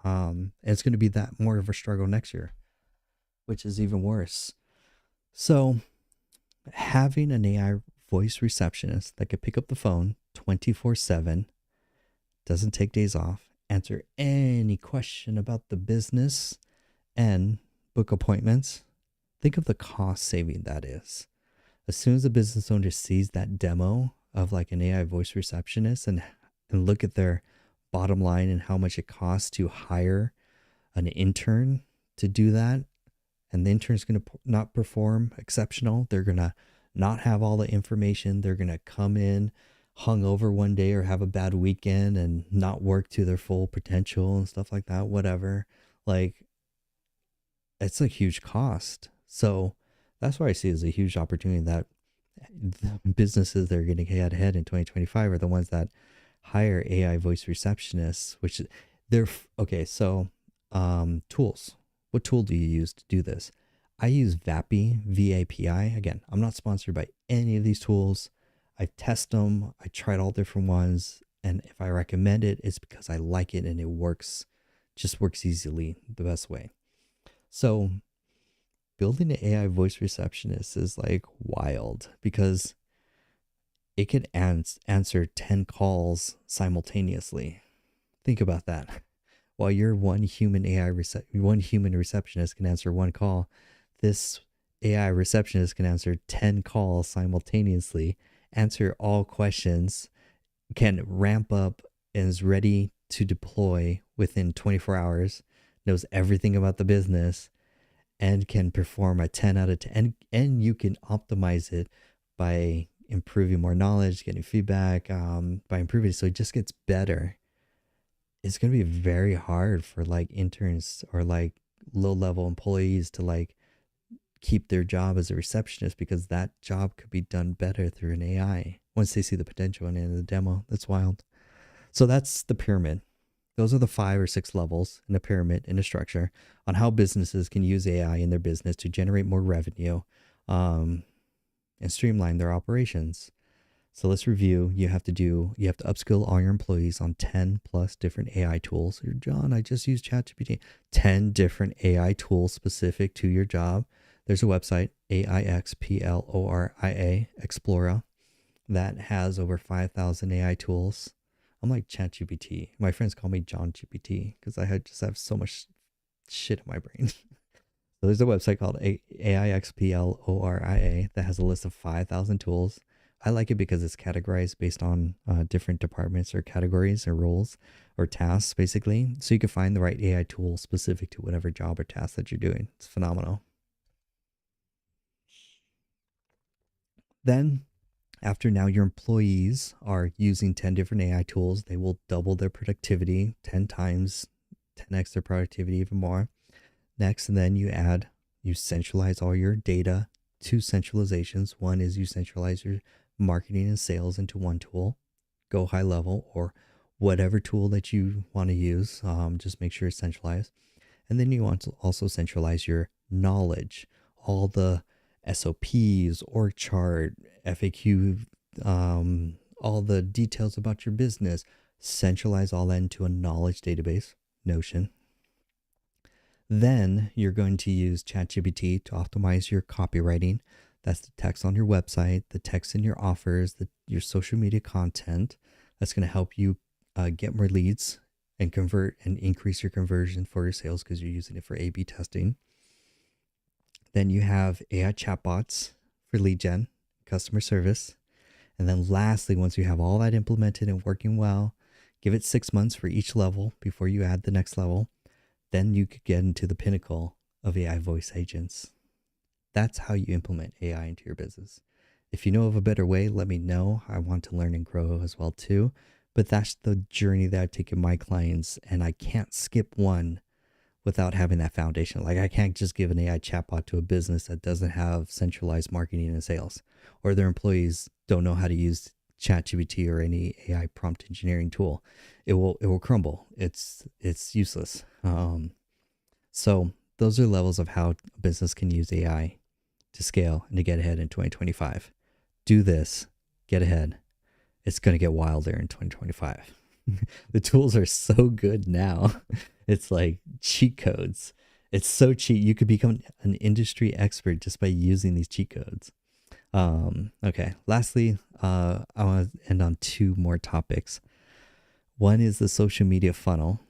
It's going to be that more of a struggle next year, which is even worse. So having an AI voice receptionist that could pick up the phone 24/7, doesn't take days off, answer any question about the business, and book appointments. Think of the cost saving that is. As soon as the business owner sees that demo of like an AI voice receptionist and look at their bottom line and how much it costs to hire an intern to do that. And the intern's going to not perform exceptional. They're going to not have all the information. They're going to come in hungover one day or have a bad weekend and not work to their full potential and stuff like that, whatever. Like, it's a huge cost. So that's why I see it as a huge opportunity that the businesses that are going to get ahead in 2025 are the ones that hire AI voice receptionists, which they're okay. So, tools. What tool do you use to do this? I use VAPI, V-A-P-I. Again, I'm not sponsored by any of these tools. I test them. I tried all different ones. And if I recommend it, it's because I like it and it works, just works easily the best way. So building an AI voice receptionist is like wild because it could answer 10 calls simultaneously. Think about that. While your one human receptionist can answer one call, this AI receptionist can answer 10 calls simultaneously, answer all questions, can ramp up and is ready to deploy within 24 hours, knows everything about the business, and can perform a 10 out of 10. And you can optimize it by improving more knowledge, getting feedback, by improving it so it just gets better. It's going to be very hard for like interns or like low level employees to like keep their job as a receptionist because that job could be done better through an AI once they see the potential in the demo. That's wild. So that's the pyramid. Those are the 5 or 6 levels in the pyramid in the structure on how businesses can use AI in their business to generate more revenue, and streamline their operations. So let's review. You have to upskill all your employees on 10 plus different AI tools. John, I just used ChatGPT. 10 different AI tools specific to your job. There's a website, AIXPLORIA, Explora, that has over 5,000 AI tools. I'm like ChatGPT. My friends call me John GPT because just have so much shit in my brain. So there's a website called AIXPLORIA that has a list of 5,000 tools. I like it because it's categorized based on different departments or categories or roles or tasks, basically. So you can find the right AI tool specific to whatever job or task that you're doing. It's phenomenal. Then, after now your employees are using 10 different AI tools, they will double their productivity 10 times, 10x their productivity even more. Next, and then you centralize all your data. 2 centralizations. One is you centralize your marketing and sales into one tool. Go high level or whatever tool that you want to use. Just make sure it's centralized. And then you want to also centralize your knowledge, all the SOPs, org chart, FAQ, all the details about your business. Centralize all that into a knowledge database, Notion. Then you're going to use ChatGPT to optimize your copywriting. That's the text on your website, the text in your offers, your social media content. That's going to help you get more leads and convert and increase your conversion for your sales because you're using it for A/B testing. Then you have AI chatbots for lead gen, customer service. And then lastly, once you have all that implemented and working well, give it 6 months for each level before you add the next level. Then you could get into the pinnacle of AI voice agents. That's how you implement AI into your business. If you know of a better way, let me know. I want to learn and grow as well too. But that's the journey that I've taken my clients, and I can't skip one without having that foundation. Like I can't just give an AI chatbot to a business that doesn't have centralized marketing and sales, or their employees don't know how to use ChatGPT or any AI prompt engineering tool. It will crumble. It's useless. So those are levels of how a business can use AI to scale and to get ahead in 2025. Do this, get ahead. It's going to get wilder in 2025. The tools are so good now. It's like cheat codes. It's so cheap. You could become an industry expert just by using these cheat codes. Okay. Lastly, I want to end on 2 more topics. One is the social media funnel,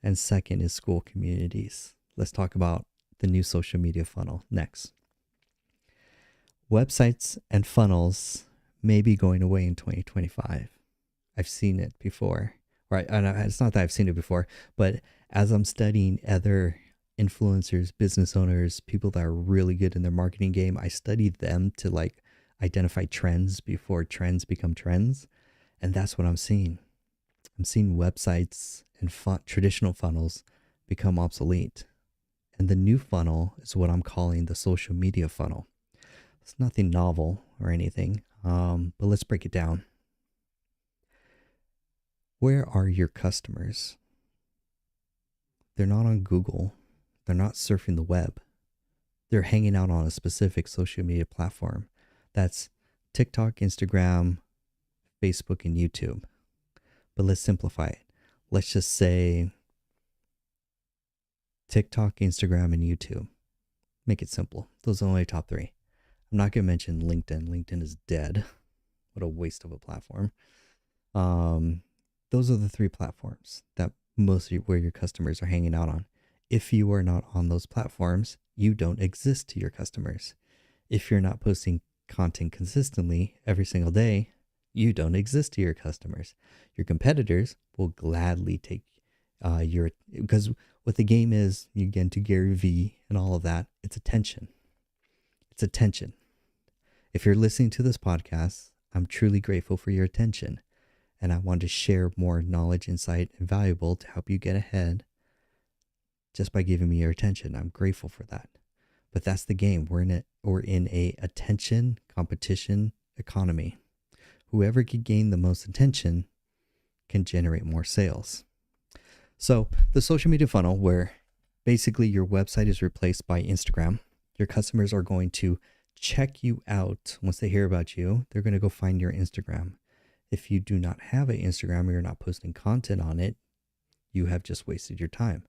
and second is school communities. Let's talk about the new social media funnel next. Websites and funnels may be going away in 2025. I've seen it before, right? And it's not that I've seen it before, but as I'm studying other influencers, business owners, people that are really good in their marketing game, I study them to like identify trends before trends become trends. And that's what I'm seeing. I'm seeing websites and traditional funnels become obsolete. And the new funnel is what I'm calling the social media funnel. It's nothing novel or anything, but let's break it down. Where are your customers? They're not on Google. They're not surfing the web. They're hanging out on a specific social media platform. That's TikTok, Instagram, Facebook, and YouTube. But let's simplify it. Let's just say TikTok, Instagram, and YouTube. Make it simple. Those are only top three. I'm not going to mention LinkedIn. LinkedIn is dead. What a waste of a platform. Those are the three platforms that mostly where your customers are hanging out on. If you are not on those platforms, you don't exist to your customers. If you're not posting content consistently every single day, you don't exist to your customers. Your competitors will gladly take because what the game is, you get into Gary Vee and all of that, it's attention. It's attention. If you're listening to this podcast, I'm truly grateful for your attention. And I want to share more knowledge, insight, and valuable to help you get ahead just by giving me your attention. I'm grateful for that. But that's the game. We're in a attention competition economy. Whoever can gain the most attention can generate more sales. So the social media funnel, where basically your website is replaced by Instagram, your customers are going to check you out. Once they hear about you, they're going to go find your Instagram. If you do not have an Instagram or you're not posting content on it, you have just wasted your time.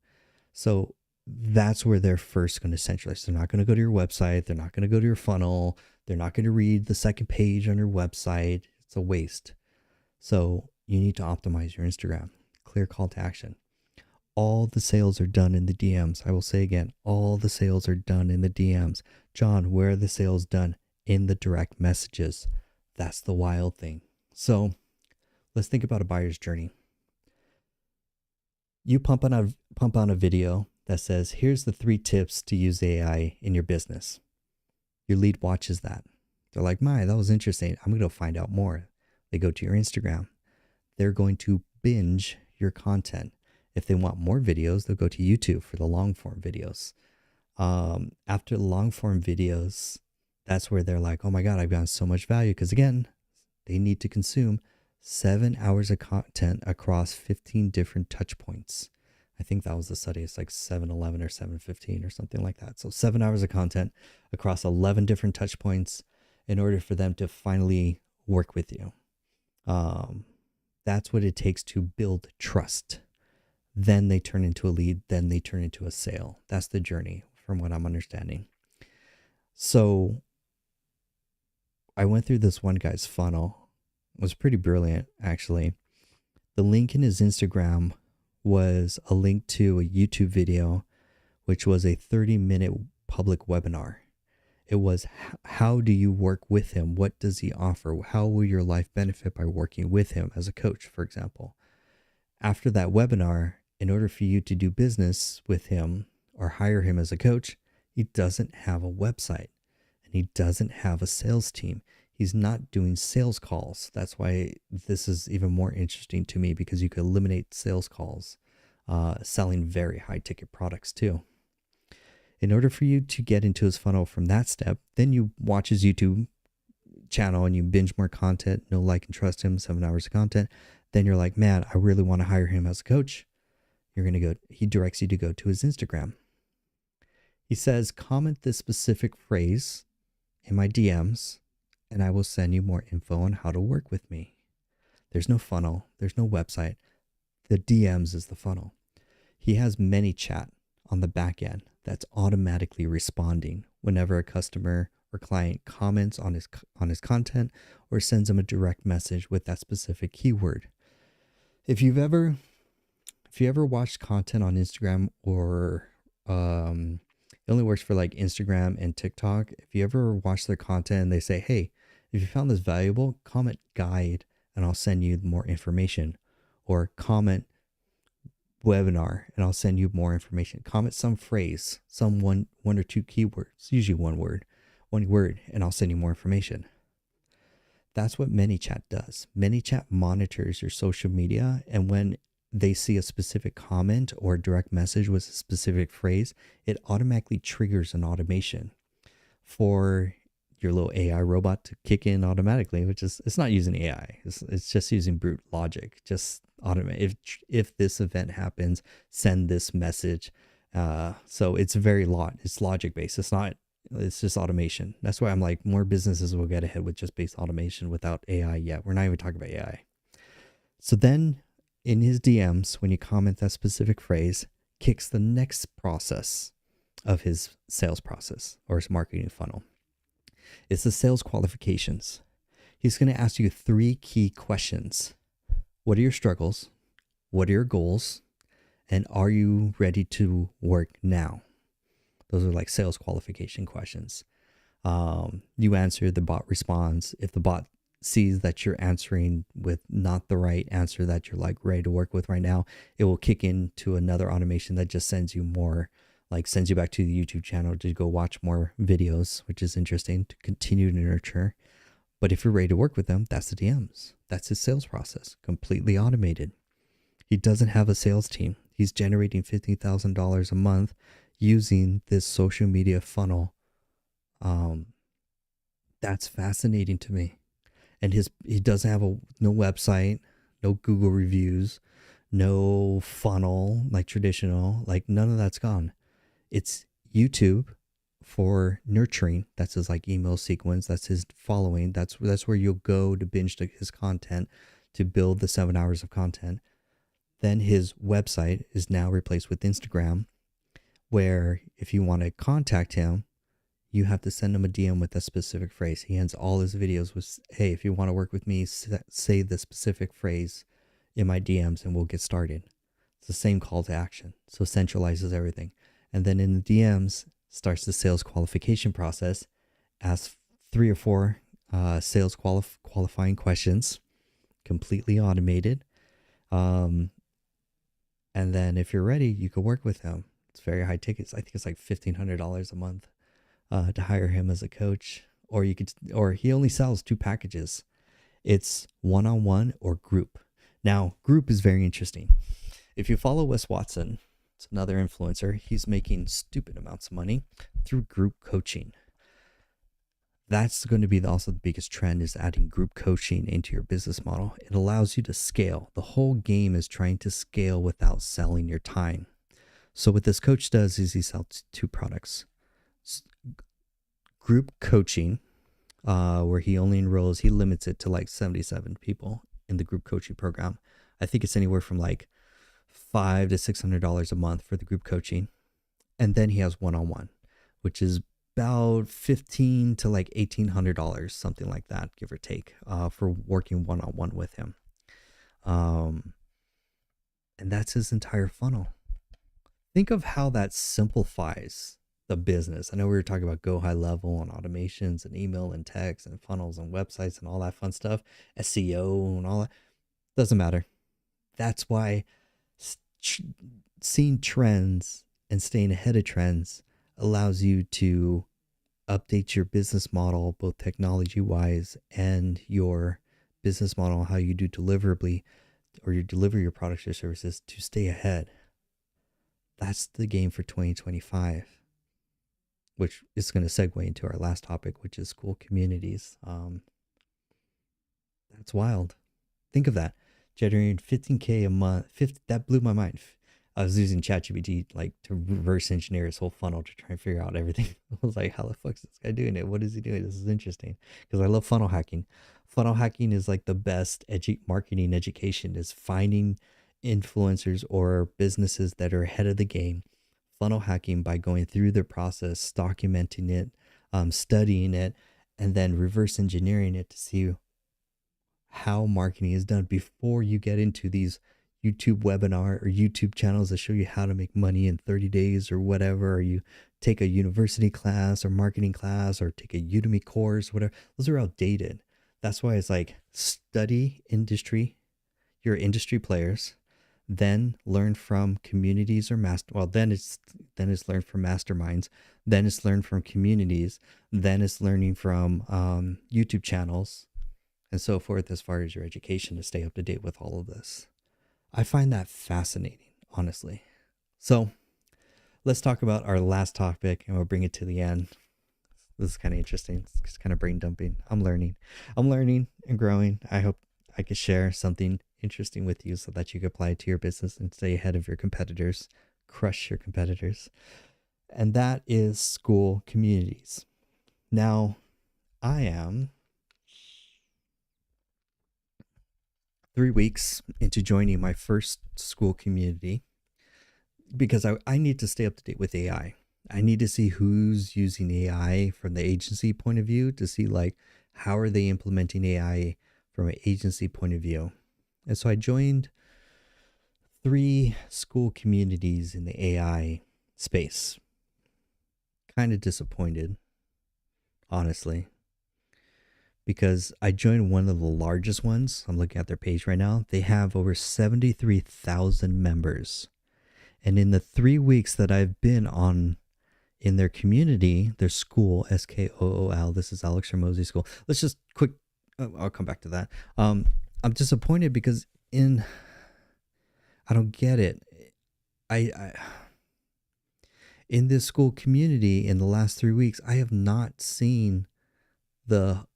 So that's where they're first going to centralize. They're not going to go to your website. They're not going to go to your funnel. They're not going to read the second page on your website. It's a waste. So you need to optimize your Instagram. Clear call to action. All the sales are done in the DMs. I will say again, all the sales are done in the DMs. John, where are the sales done? In the direct messages. That's the wild thing. So let's think about a buyer's journey. You pump on a video that says, here's the 3 tips to use AI in your business. Your lead watches that. They're like, that was interesting. I'm going to find out more. They go to your Instagram. They're going to binge your content. If they want more videos, they'll go to YouTube for the long form videos. After the long form videos, that's where they're like, oh my God, I've gotten so much value. Because again, they need to consume 7 hours of content across 15 different touch points. I think that was the study. It's like 7:11 or 7:15 or something like that. So 7 hours of content across 11 different touch points in order for them to finally work with you. That's what it takes to build trust. Then they turn into a lead. Then they turn into a sale. That's the journey from what I'm understanding. So I went through this one guy's funnel. It was pretty brilliant, actually. The link in his Instagram was a link to a YouTube video, which was a 30-minute public webinar. It was, how do you work with him? What does he offer? How will your life benefit by working with him as a coach, for example? After that webinar, in order for you to do business with him or hire him as a coach, he doesn't have a website and he doesn't have a sales team. He's not doing sales calls. That's why this is even more interesting to me, because you could eliminate sales calls, selling very high ticket products too. In order for you to get into his funnel from that step, then you watch his YouTube channel and you binge more content, know, like, and trust him, 7 hours of content. Then you're like, man, I really want to hire him as a coach. He directs you to go to his Instagram. He says, comment this specific phrase in my DMs and I will send you more info on how to work with me. There's no funnel. There's no website. The DMs is the funnel. He has ManyChat on the back end that's automatically responding whenever a customer or client comments on his content or sends him a direct message with that specific keyword. If you ever watched content on Instagram, or it only works for like Instagram and TikTok. If you ever watch their content and they say, hey, if you found this valuable, comment guide and I'll send you more information. or comment webinar and I'll send you more information. Comment some phrase, some one or two keywords, usually one word, and I'll send you more information. That's what ManyChat does. ManyChat monitors your social media, and when they see a specific comment or direct message with a specific phrase, it automatically triggers an automation for your little AI robot to kick in automatically, which is, it's not using AI. It's just using brute logic. Just automate. If this event happens, send this message. So it's it's logic based. It's just automation. That's why I'm like, more businesses will get ahead with just base automation without AI yet. We're not even talking about AI. So then in his DMs, when you comment that specific phrase, kicks the next process of his sales process or his marketing funnel. It's the sales qualifications. He's going to ask you 3 key questions. What are your struggles? What are your goals? And are you ready to work now? Those are like sales qualification questions. You answer, the bot responds. If the bot sees that you're answering with not the right answer that you're like ready to work with right now, it will kick into another automation that just sends you more, like sends you back to the YouTube channel to go watch more videos, which is interesting to continue to nurture. But if you're ready to work with them, that's the DMs. That's his sales process, completely automated. He doesn't have a sales team. He's generating $50,000 a month using this social media funnel. That's fascinating to me. And he doesn't have no website, no Google reviews, no funnel like traditional, like none of that's gone. It's YouTube for nurturing. That's his like email sequence. That's his following. That's where you'll go to binge his content to build the 7 hours of content. Then his website is now replaced with Instagram, where if you want to contact him, you have to send him a DM with a specific phrase. He ends all his videos with, hey, if you want to work with me, say the specific phrase in my DMs and we'll get started. It's the same call to action. So centralizes everything. And then in the DMs starts the sales qualification process, asks 3 or 4 sales qualifying questions, completely automated. And then if you're ready, you can work with him. It's very high tickets. I think it's like $1,500 a month to hire him as a coach. Or he only sells 2 packages. It's one-on-one or group. Now, group is very interesting. If you follow Wes Watson, it's another influencer. He's making stupid amounts of money through group coaching. That's going to be also the biggest trend, is adding group coaching into your business model. It allows you to scale. The whole game is trying to scale without selling your time. So what this coach does is he sells 2 products. Group coaching, where he limits it to like 77 people in the group coaching program. I think it's anywhere from like $500 to $600 a month for the group coaching. And then he has one-on-one, which is about $1,500 to like $1,800, something like that, give or take, for working one-on-one with him. And that's his entire funnel. Think of how that simplifies the business. I know we were talking about go high level and automations and email and text and funnels and websites and all that fun stuff, SEO and all that. Doesn't matter. That's why seeing trends and staying ahead of trends allows you to update your business model, both technology wise and your business model, how you do deliverably, or you deliver your products or services to stay ahead. That's the game for 2025, which is going to segue into our last topic, which is school communities. That's wild. Think of that. Generating $15K a month. That blew my mind. I was using ChatGPT like to reverse engineer his whole funnel to try and figure out everything. I was like, how the fuck is this guy doing it? What is he doing? This is interesting because I love funnel hacking. Funnel hacking is like the best marketing education, is finding influencers or businesses that are ahead of the game, funnel hacking by going through their process, documenting it, studying it, and then reverse engineering it to see how marketing is done before you get into these YouTube webinar or YouTube channels that show you how to make money in 30 days or whatever, or you take a university class or marketing class or take a Udemy course, whatever. Those are outdated. That's why it's like, study industry, your industry players, then learn from communities or then it's learned from masterminds, then it's learned from communities, then it's learning from YouTube channels and so forth as far as your education to stay up to date with all of this. I find that fascinating, honestly. So let's talk about our last topic and we'll bring it to the end. This is kind of interesting. It's just kind of brain dumping. I'm learning and growing. I hope I could share something interesting with you so that you can apply it to your business and stay ahead of your competitors, crush your competitors. And that is Skool Communities. Now, I am 3 weeks into joining my first Skool community because I need to stay up to date with AI. I need to see who's using AI from the agency point of view to see like how are they implementing AI from an agency point of view. And so I joined 3 Skool communities in the AI space. Kind of disappointed, honestly, because I joined one of the largest ones. I'm looking at their page right now. They have over 73,000 members. And in the 3 weeks that I've been in their community, their Skool, Skool, this is Alex Ramosi Skool. Let's just quick, I'll come back to that. I'm disappointed because I don't get it. I in this Skool community in the last 3 weeks, I have not seen the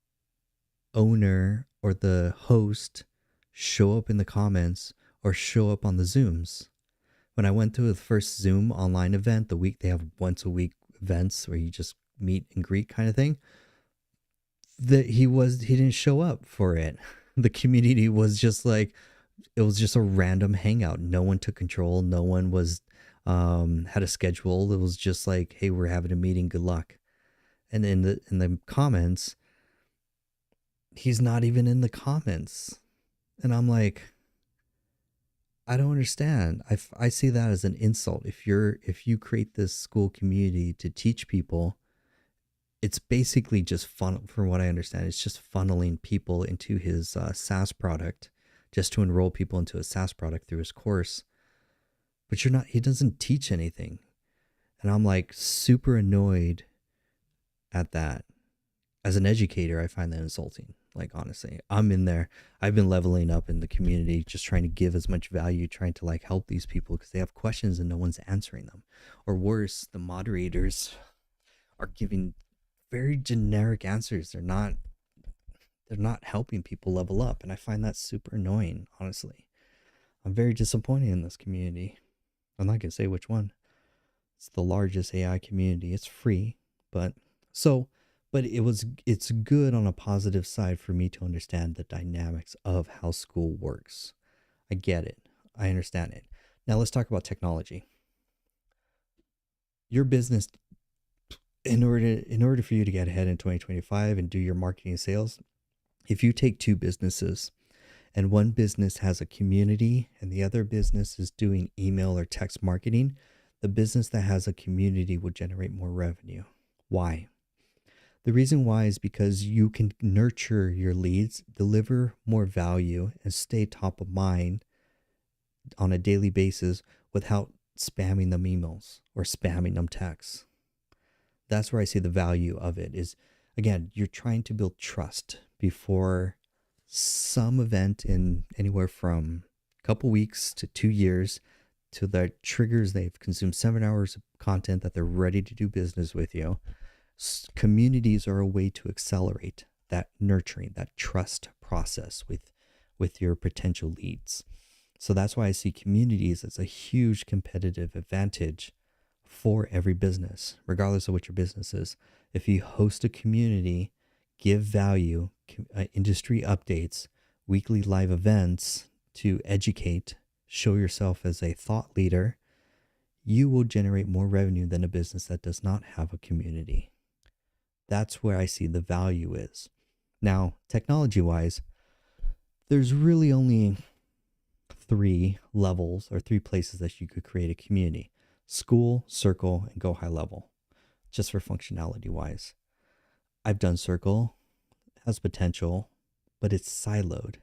owner or the host show up in the comments or show up on the Zooms. When I went to the first Zoom online event, they have once a week events where you just meet and greet kind of thing. He didn't show up for it. The community was just like, it was just a random hangout. No one took control. No one was had a schedule. It was just like, hey, we're having a meeting. Good luck. And in the comments, he's not even in the comments. And I'm like, I don't understand. I see that as an insult. If you create this Skool community to teach people, it's basically just fun. From what I understand, it's just funneling people into his SaaS product, just to enroll people into a SaaS product through his course. But he doesn't teach anything, and I'm like super annoyed at that. As an educator, I find that insulting. Like, honestly, I'm in there. I've been leveling up in the community, just trying to give as much value, trying to like help these people because they have questions and no one's answering them. Or worse, the moderators are giving very generic answers. They're not helping people level up. And I find that super annoying, honestly. I'm very disappointed in this community. I'm not going to say which one. It's the largest AI community. It's free, but it's good on a positive side for me to understand the dynamics of how Skool works. I get it. I understand it. Now let's talk about technology. Your business, in order for you to get ahead in 2025 and do your marketing and sales, if you take 2 businesses and one business has a community and the other business is doing email or text marketing, the business that has a community will generate more revenue. Why? The reason why is because you can nurture your leads, deliver more value, and stay top of mind on a daily basis without spamming them emails or spamming them texts. That's where I see the value of it is, again, you're trying to build trust before some event in anywhere from a couple weeks to 2 years to that triggers they've consumed 7 hours of content that they're ready to do business with you. Communities are a way to accelerate that nurturing, that trust process with your potential leads. So that's why I see communities as a huge competitive advantage for every business, regardless of what your business is. If you host a community, give value, industry updates, weekly live events to educate, show yourself as a thought leader, you will generate more revenue than a business that does not have a community. That's where I see the value is. Now, technology-wise, there's really only 3 levels or 3 places that you could create a community: Skool, Circle, and Go High Level, just for functionality-wise. I've done Circle, it has potential, but it's siloed.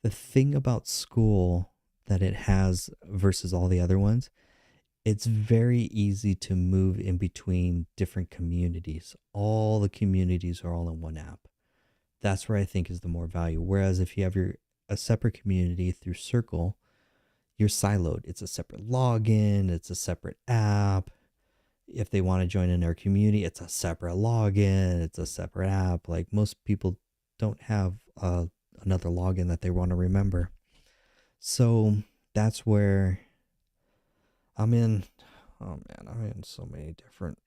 The thing about Skool that it has versus all the other ones, it's very easy to move in between different communities. All the communities are all in one app. That's where I think is the more value. Whereas if you have your a separate community through Circle, you're siloed. It's a separate login, it's a separate app. If they want to join in our community, it's a separate login, it's a separate app. Like most people don't have another login that they want to remember. So that's where I'm in. Oh man, I'm in so many different.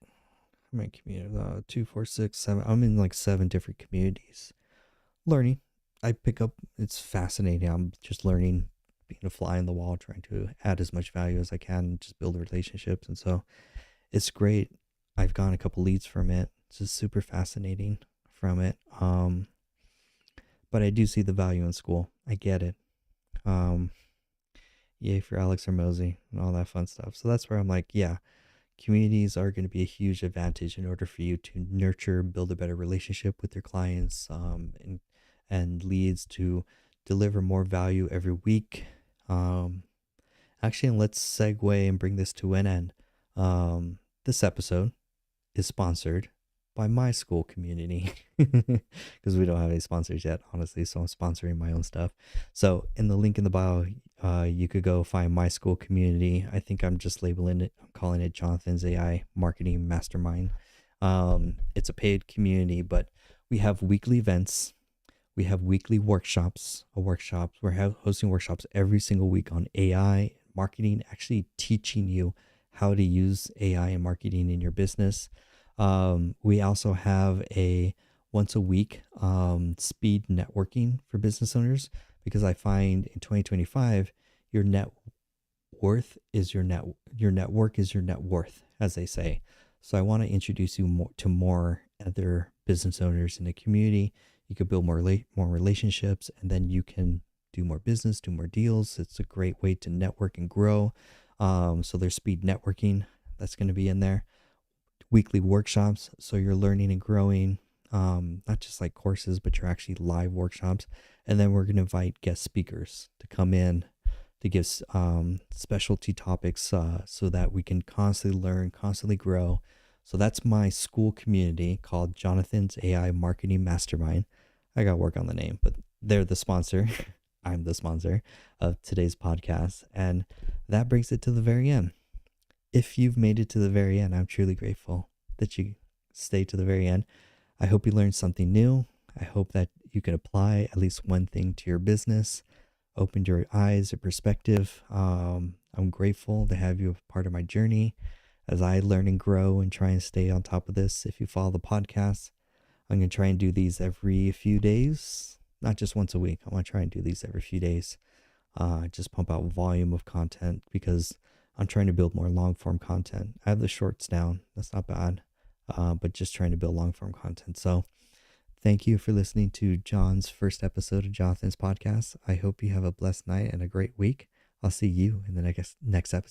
I'm in community 2, 4, 6, 7. I'm in like 7 different communities. Learning, I pick up. It's fascinating. I'm just learning, being a fly on the wall, trying to add as much value as I can, just build relationships, and so it's great. I've gotten a couple leads from it. It's just super fascinating from it. But I do see the value in Skool. I get it. Um, Yay for Alex Hermosi and all that fun stuff. So that's where I'm like, yeah, communities are going to be a huge advantage in order for you to nurture, build a better relationship with your clients, and leads to deliver more value every week. Um, Actually, and let's segue and bring this to an end. This episode is sponsored by my Skool community because we don't have any sponsors yet, honestly. So I'm sponsoring my own stuff. So in the link in the bio, you could go find my Skool community. I think I'm just labeling it, I'm calling it Jonathan's AI Marketing Mastermind. It's a paid community, but we have weekly events. We have weekly workshops. We're hosting workshops every single week on AI marketing, actually teaching you how to use AI and marketing in your business. We also have a once a week speed networking for business owners, because I find in 2025 your net worth is your network is your net worth, as they say. So I want to introduce you to more other business owners in the community. You could build more relationships, and then you can do more business, do more deals. It's a great way to network and grow. So there's speed networking that's going to be in there. Weekly workshops, so you're learning and growing, not just like courses, but you're actually live workshops. And then we're going to invite guest speakers to come in to give specialty topics, so that we can constantly learn, constantly grow. So that's my Skool community called Jonathan's AI Marketing Mastermind. I got to work on the name, but they're the sponsor. I'm the sponsor of today's podcast. And that brings it to the very end. If you've made it to the very end, I'm truly grateful that you stay to the very end. I hope you learned something new. I hope that you can apply at least one thing to your business, opened your eyes, your perspective. I'm grateful to have you a part of my journey as I learn and grow and try and stay on top of this. If you follow the podcast, I'm going to try and do these every few days, not just once a week. I want to try and do these every few days. Just pump out volume of content, because I'm trying to build more long form content. I have the shorts down. That's not bad. But just trying to build long form content. So thank you for listening to John's first episode of Jonathan's podcast. I hope you have a blessed night and a great week. I'll see you in the next episode.